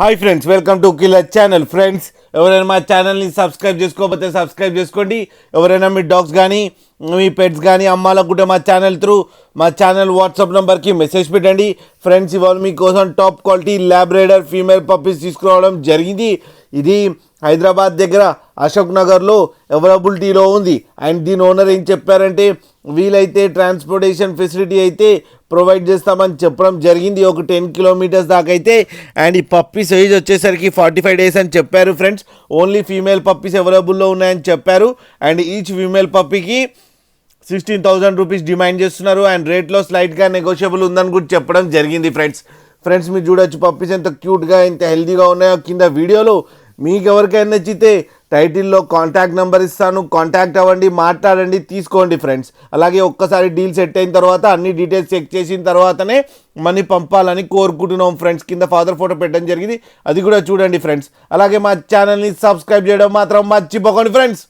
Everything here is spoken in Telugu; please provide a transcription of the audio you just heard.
Hi friends, welcome to killer channel. Friends, ఎవరైనా మా ఛానల్ని సబ్స్క్రైబ్ చేసుకోకపోతే సబ్స్క్రైబ్ చేసుకోండి. ఎవరైనా మీ డాగ్స్ కానీ మీ పెట్స్ కానీ అమ్మాలనుకుంటే మా ఛానల్ వాట్సాప్ నెంబర్కి మెసేజ్ పెట్టండి. ఫ్రెండ్స్, ఇవాళ మీకోసం top quality Labrador female puppies తీసుకురావడం జరిగింది. ఇది హైదరాబాద్ దగ్గర అశోక్ నగర్లో అవైలబిలిటీలో ఉంది. అండ్ దీని ఓనర్ ఏం చెప్పారంటే, వీలైతే ట్రాన్స్పోర్టేషన్ ఫెసిలిటీ అయితే ప్రొవైడ్ చేస్తామని చెప్పడం జరిగింది, ఒక 10 కిలోమీటర్స్ దాకా అయితే. అండ్ ఈ పప్పీ సైజ్ వచ్చేసరికి 45 డేస్ అని చెప్పారు. ఫ్రెండ్స్, ఓన్లీ ఫీమేల్ పప్పీస్ అవైలబుల్లో ఉన్నాయని చెప్పారు. అండ్ ఈచ్ ఫీమేల్ పప్పీకి 16,000 రూపీస్ డిమాండ్ చేస్తున్నారు. అండ్ రేట్లో స్లైట్గా నెగోషియబుల్ ఉందని కూడా చెప్పడం జరిగింది. ఫ్రెండ్స్ మీరు చూడొచ్చు పప్పీస్ ఎంత క్యూట్గా ఎంత హెల్తీగా ఉన్నాయో. కింద వీడియోలో మీకు ఎవరికైనా నచ్చితే టైటిల్లో కాంటాక్ట్ నెంబర్ ఇస్తాను, కాంటాక్ట్ అవ్వండి, మాట్లాడండి, తీసుకోండి ఫ్రెండ్స్. అలాగే ఒక్కసారి డీల్ సెట్ అయిన తర్వాత అన్ని డీటెయిల్స్ చెక్ చేసిన తర్వాతనే మనీ పంపాలని కోరుకుంటున్నాం. ఫ్రెండ్స్, కింద ఫాదర్ ఫోటో పెట్టడం జరిగింది, అది కూడా చూడండి ఫ్రెండ్స్. అలాగే మా ఛానల్ని సబ్స్క్రైబ్ చేయడం మాత్రం మర్చిపోకండి ఫ్రెండ్స్.